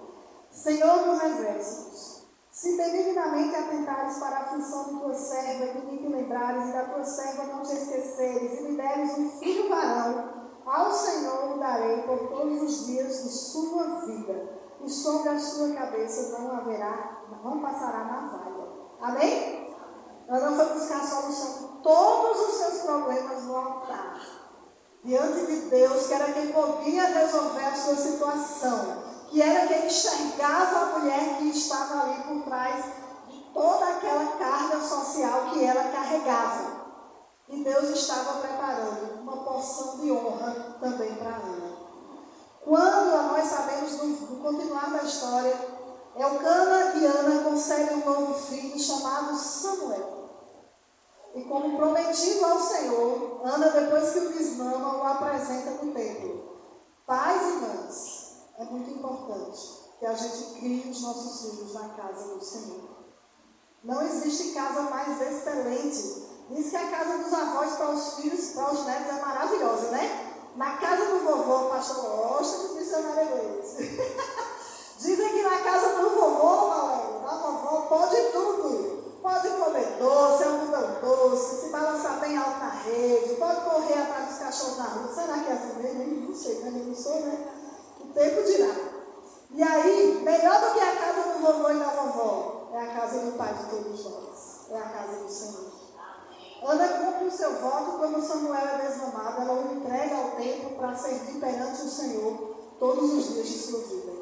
Senhor dos exércitos, se benignamente atentares para a aflição de tua serva, de mim te lembrares, e da tua serva não te esqueceres, e me deres um filho varão, ao Senhor o darei por todos os dias de sua vida, e sobre a sua cabeça não passará navalha. Amém? Ana foi buscar a solução de todos os seus problemas no altar, diante de Deus, que era quem podia resolver a sua situação, que era quem enxergava a mulher que estava ali por trás de toda aquela carga social que ela carregava. E Deus estava preparando uma porção de honra também para Ana. Quando nós sabemos do continuar da história, Elcana e Ana concebem um novo filho chamado Samuel. E como prometido ao Senhor, Ana, depois que o desmama, o apresenta no templo. Pais e mães, é muito importante que a gente crie os nossos filhos na casa do Senhor. Não existe casa mais excelente. Diz que a casa dos avós para os filhos, para os netos é maravilhosa, né? Na casa do vovô, o pastor gosta de missionário inglês. Dizem que na casa do vovô, Valéria, da vovó, pode tudo. Pode comer doce, algodão doce, se balançar bem alto na rede, pode correr atrás dos cachorros na vovô e da vovó, é a casa do Pai de todos nós, é a casa do Senhor. Ana cumpre o seu voto quando Samuel é desmamado, ela o entrega ao templo para servir perante o Senhor todos os dias de sua vida.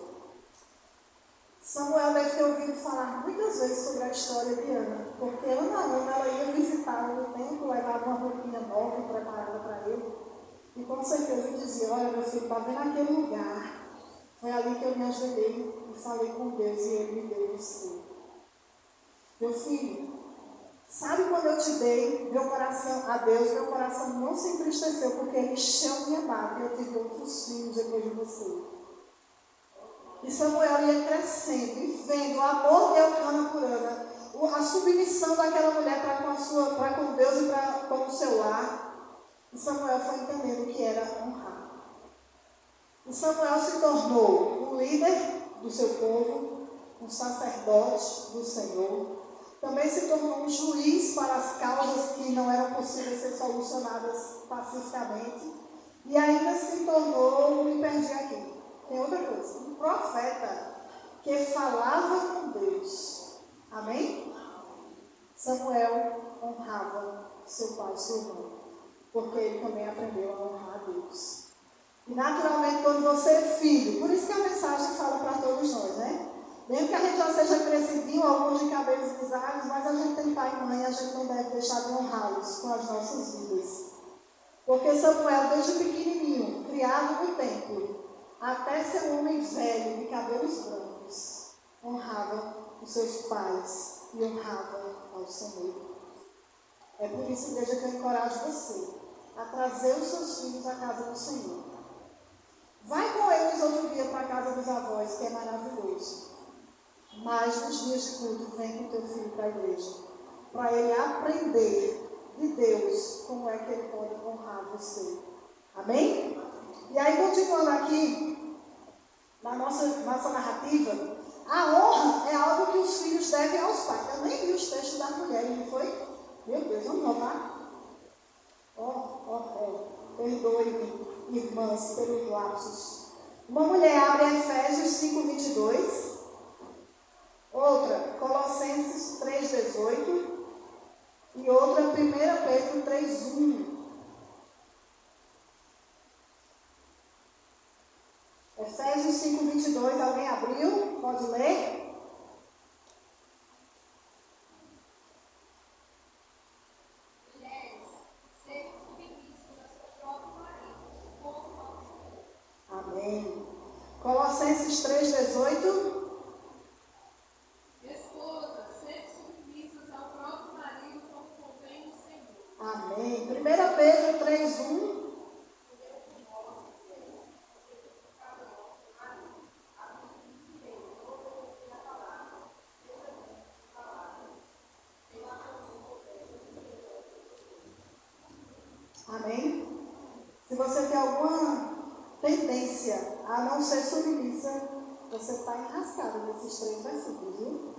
Samuel deve ter ouvido falar muitas vezes sobre a história de Ana, porque ano a ano ela ia visitá-lo no templo, levava uma roupinha nova preparada para ele, e com certeza dizia: olha, meu filho, está vendo aquele lugar? Foi ali que eu me ajoelhei e falei com Deus e Ele me deu você. Meu filho, sabe quando eu te dei meu coração a Deus, meu coração não se entristeceu, porque Ele encheu minha barca e eu tive outros filhos depois de você. E Samuel ia crescendo e vendo o amor de Elcana por Ana, a submissão daquela mulher para com Deus e para com o seu lar. E Samuel foi entendendo o que era honrar. E Samuel se tornou um líder do seu povo, um sacerdote do Senhor. Também se tornou um juiz para as causas que não eram possíveis ser solucionadas pacificamente. E ainda se tornou, me perdi aqui, tem outra coisa, um profeta que falava com Deus. Amém? Samuel honrava seu pai e sua mãe, porque ele também aprendeu a honrar a Deus. E naturalmente, quando você é filho, por isso que a mensagem fala para todos nós, né? Mesmo que a gente já seja crescidinho, alguns de cabelos grisalhos, mas a gente tem pai e mãe, a gente não deve deixar de honrá-los com as nossas vidas. Porque Samuel, desde pequenininho, criado no templo, até ser um homem velho, de cabelos brancos, honrava os seus pais e honrava ao Senhor. É por isso, igreja, que eu encorajo você a trazer os seus filhos à casa do Senhor. Vai com eles outro dia para a casa dos avós, que é maravilhoso. Mas nos dias de culto, vem com teu filho para a igreja, para ele aprender de Deus como é que ele pode honrar você. Amém? E aí, continuando aqui, na nossa narrativa, a honra é algo que os filhos devem aos pais. Eu nem vi os textos das mulheres, não foi? Meu Deus, vamos notar? Perdoe-me, irmãs, pelos lapsos. Uma mulher abre Efésios 5:22. Outra, Colossenses 3:18. E outra, 1 Pedro 3:1. Efésios 5:22, alguém abriu? Pode ler? Amém. Colossenses 3:18. Esposa, sede submissas ao próprio marido como convém no Senhor. Amém. 1 Pedro 3:1. Amém? Se você tem alguma tendência a não ser submissa, você está enrascado nesses 3 versículos, viu?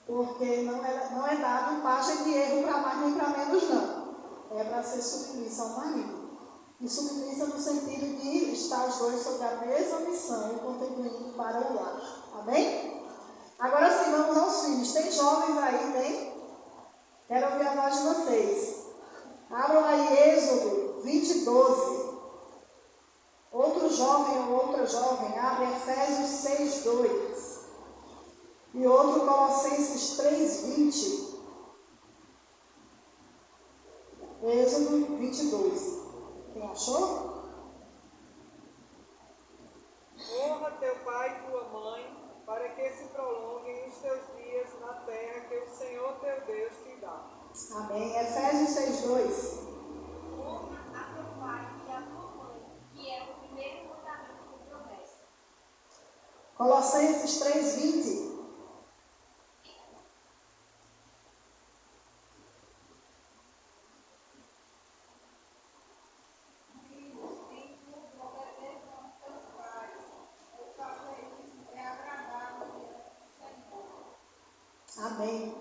Porque não é dado margem de erro para mais nem para menos, não. É para ser submissa ao marido. E submissa no sentido de estar os dois sob a mesma missão e contribuindo para o lar. Amém? Agora sim, vamos aos filhos. Tem jovens aí, tem? Quero ouvir a voz de vocês. Abram aí Êxodo 20:12. Outro jovem ou outra jovem abre Efésios 6:2. E outro Colossenses 3:20. Êxodo 20:12. Quem achou? Honra teu pai e tua mãe, para que se prolonguem os teus dias na terra que o Senhor teu Deus te dá. Amém. Efésios 6:2. Honra a teu pai e a tua mãe, que é o primeiro mandamento com promessa. Colossenses 3:20. Amém.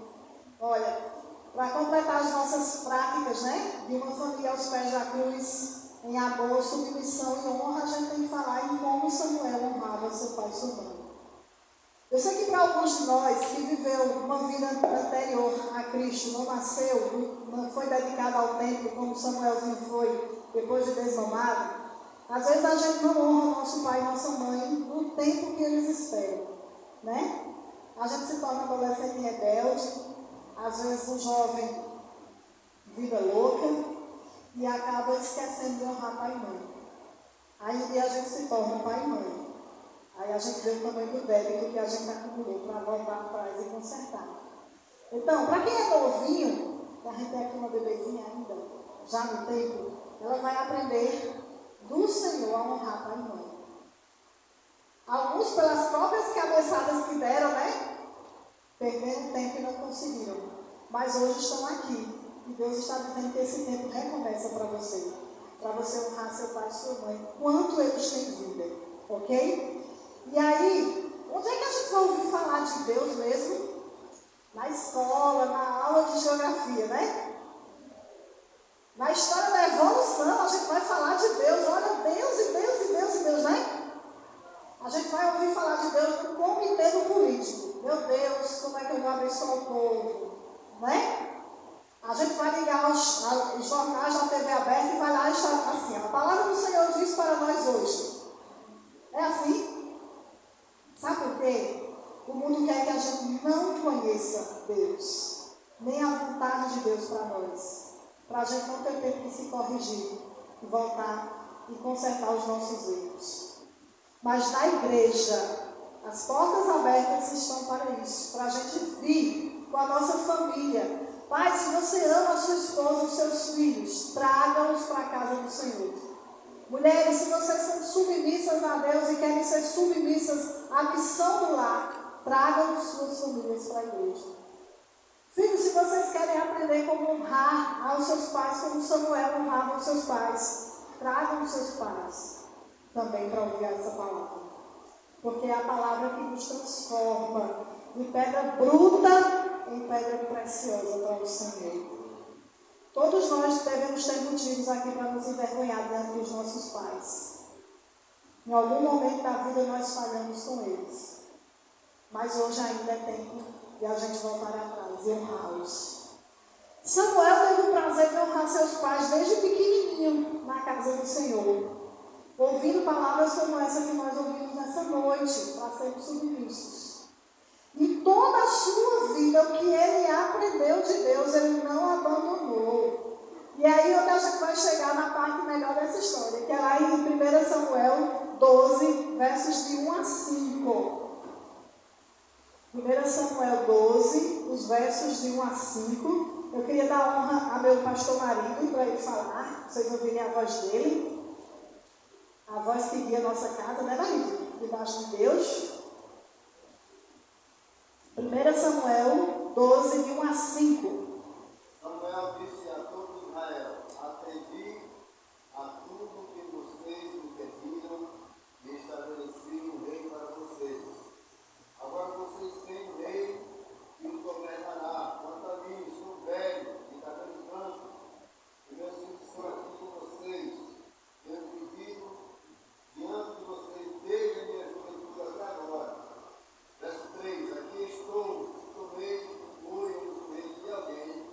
Olha, para completar as nossas práticas, né? De uma família aos pés da cruz, em amor, submissão e honra, a gente tem que falar em como Samuel honrava seu pai e sua mãe. Eu sei que para alguns de nós que viveu uma vida anterior a Cristo, não nasceu, não foi dedicado ao templo como Samuelzinho foi, depois de desmamado, às vezes a gente não honra nosso pai e nossa mãe no tempo que eles esperam, né? A gente se torna adolescente rebelde, às vezes um jovem vida louca e acaba esquecendo de honrar pai e mãe. Aí um dia a gente se torna pai e mãe. Aí a gente vê o tamanho do débito que a gente acumulou para voltar atrás e consertar. Então, para quem é novinho, que a gente tem aqui uma bebezinha ainda, já no tempo, ela vai aprender do Senhor a honrar pai e mãe. Alguns, pelas próprias cabeçadas que deram, né? Perderam tempo e não conseguiram. Mas hoje estão aqui. E Deus está dizendo que esse tempo recomeça para você. Para você honrar seu pai e sua mãe. Quanto eles têm vida. Ok? E aí, onde é que a gente vai ouvir falar de Deus mesmo? Na escola, na aula de geografia, né? Na história da evolução, a gente vai falar de Deus. Olha, Deus e Deus e Deus e Deus, né? A gente vai ouvir falar de Deus no comitê do político. Meu Deus, como é que eu vou abençoar o povo? Né? A gente vai ligar os jornais da TV aberta e vai lá e está assim. A palavra do Senhor diz para nós hoje. É assim? Sabe por quê? O mundo quer que a gente não conheça Deus, nem a vontade de Deus para nós. Para a gente não ter tempo de se corrigir, e voltar e consertar os nossos erros. Mas na igreja, as portas abertas estão para isso, para a gente vir com a nossa família. Pai, se você ama a sua esposa, os seus filhos, traga-os para a casa do Senhor. Mulheres, se vocês são submissas a Deus e querem ser submissas à missão do lar, tragam suas famílias para a igreja. Filhos, se vocês querem aprender como honrar aos seus pais, como Samuel honrava os seus pais, tragam os seus pais também para ouvir essa palavra. Porque é a palavra que nos transforma de pedra bruta em pedra preciosa para o Senhor. Todos nós devemos ter motivos aqui para nos envergonhar diante dos nossos pais. Em algum momento da vida nós falhamos com eles. Mas hoje ainda é tempo de a gente voltar atrás e honrá-los. Samuel teve o prazer de honrar seus pais desde pequenininho na casa do Senhor. Ouvindo palavras como essa que nós ouvimos nessa noite, para sermos submissos. E toda a sua vida, o que ele aprendeu de Deus, ele não abandonou. E aí onde a gente vai chegar na parte melhor dessa história, que é lá em 1 Samuel 12, versos de 1 a 5. 1 Samuel 12, os versos de 1 a 5. Eu queria dar honra a meu pastor marido para ele falar, vocês ouvirem a voz dele. A voz que guia a nossa casa, né, marido? Debaixo de Deus. 1 Samuel 12, de 1 a 5. Samuel disse a todo Israel: atendi a tudo que vocês me pediram e estabeleci um rei para vocês. Agora vocês têm um rei que os governará. Quanto a mim, sou velho e cabelo branco, e meus filhos estão aqui com vocês. Tenho vivido diante de vocês desde a minha juventude até agora. Verso 3, aqui estou, tomei fui dos meios de alguém,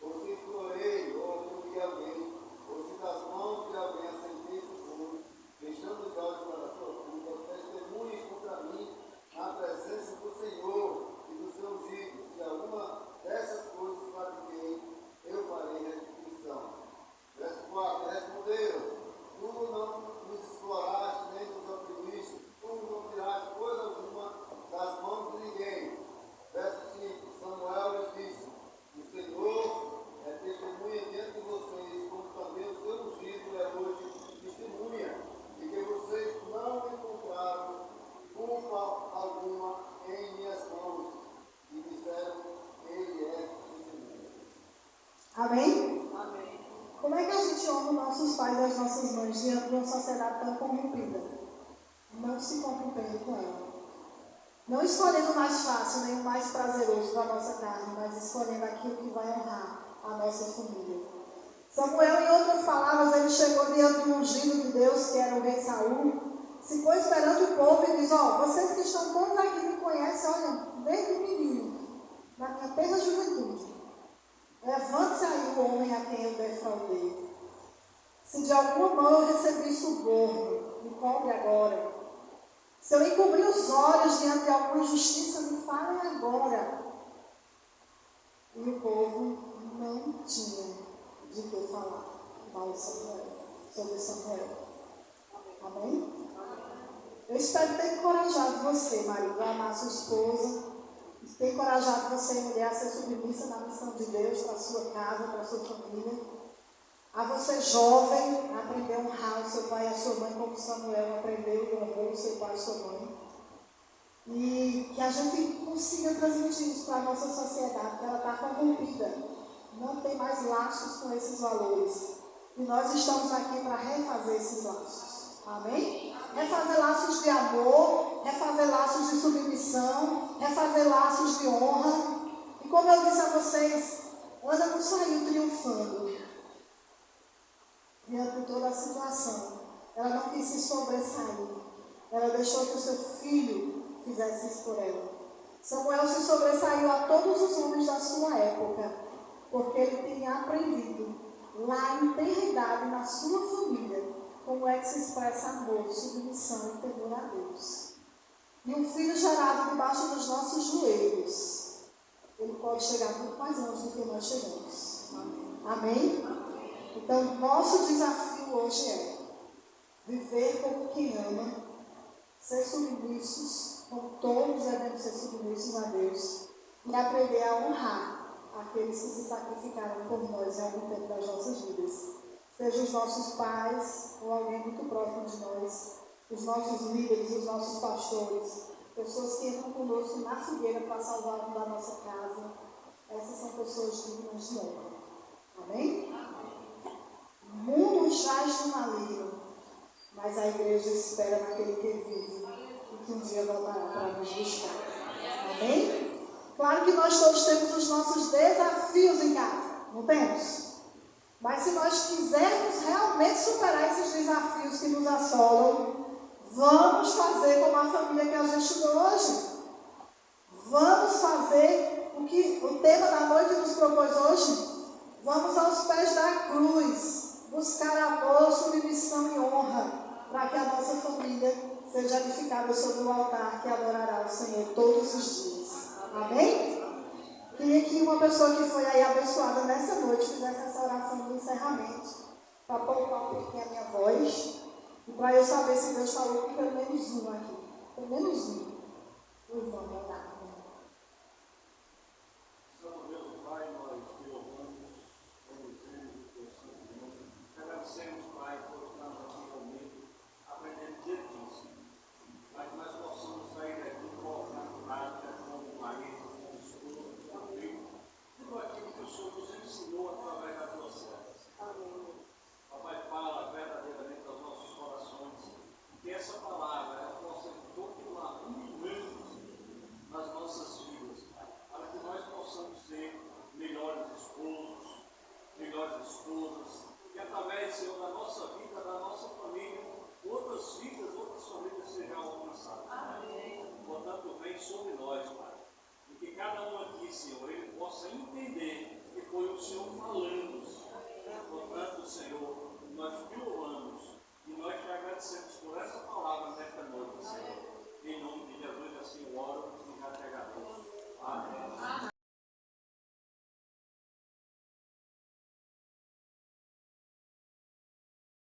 ou se implorei, ou ouvi alguém, ou se das mãos de alguém aceitei fui, fechando os olhos para a sua culpa, testemunhas contra mim na presença do Senhor e do seu ungido. Se alguma dessas coisas pratiquei, eu farei restituição. Verso 4, responderam: tu não nos exploraste nem nos oprimiste, tu não tiraste coisa alguma das mãos de ninguém. Verso 5, Samuel lhes disse: o Senhor é testemunha diante de vocês, como também o seu ungido é hoje testemunha, de que vocês não encontraram culpa alguma em minhas mãos, e disseram: ele é testemunha. Amém? Amém. Como é que a gente honra nossos pais e as nossas mães diante de uma sociedade tão corrompida? Não se corrompendo com ela. Não escolhendo o mais fácil, nem o mais prazeroso para a nossa carne, mas escolhendo aquilo que vai honrar a nossa família. Samuel, em outras palavras, ele chegou diante do ungido de Deus, que era o rei Saul, se pôs perante o povo e diz: ó, vocês que estão todos aqui me conhecem, apenas juventude. Levante-se aí o homem a quem eu defraudei. Se de alguma mão eu recebi suborno, me cobre agora. Se eu encobri os olhos diante de alguma injustiça, me falem agora. E o povo não tinha de que falar mal sobre Samuel. Amém? Eu espero ter encorajado você, marido, a amar sua esposa. Ter encorajado você, mulher, a ser submissa na missão de Deus para a sua casa, para a sua família. A você, jovem, a aprender a honrar o seu pai e a sua mãe, como Samuel aprendeu e honrou o seu pai e a sua mãe. E que a gente consiga transmitir isso para a nossa sociedade, que ela está corrompida. Não tem mais laços com esses valores. E nós estamos aqui para refazer esses laços. Amém? Refazer laços de amor, refazer laços de submissão, refazer laços de honra. E como eu disse a vocês, Ana não saiu triunfando diante de toda a situação. Ela não quis se sobressair. Ela deixou que o seu filho fizesse isso por ela. Samuel se sobressaiu a todos os homens da sua época, porque ele tinha aprendido lá em tenra idade, na sua família, como é que se expressa amor, submissão e temor a Deus. E um filho gerado debaixo dos nossos joelhos, ele pode chegar muito mais longe do que nós chegamos. Amém? Então, nosso desafio hoje é viver como quem ama, ser submissos, como todos devemos ser submissos a Deus, e aprender a honrar aqueles que se sacrificaram por nós em algum tempo das nossas vidas. Seja os nossos pais, ou alguém muito próximo de nós, os nossos líderes, os nossos pastores, pessoas que entram conosco na fogueira para salvar da nossa casa. Essas são pessoas dignas de honra. Amém? O mundo jaz do maligno, mas a igreja espera naquele que vive e que um dia voltará para nos buscar. Amém? Claro que nós todos temos os nossos desafios em casa, não temos? Mas se nós quisermos realmente superar esses desafios que nos assolam, vamos fazer como a família que a gente estudou hoje. Vamos fazer o que o tema da noite nos propôs hoje. Vamos aos pés da cruz, buscar amor, submissão e honra, para que a nossa família seja edificada sobre o altar que adorará o Senhor todos os dias. Amém? Queria que uma pessoa que foi aí abençoada nessa noite fizesse essa oração de encerramento, para poupar um pouquinho a minha voz, e para eu saber se Deus falou com pelo menos um aqui. Pelo menos um. Vamos orar.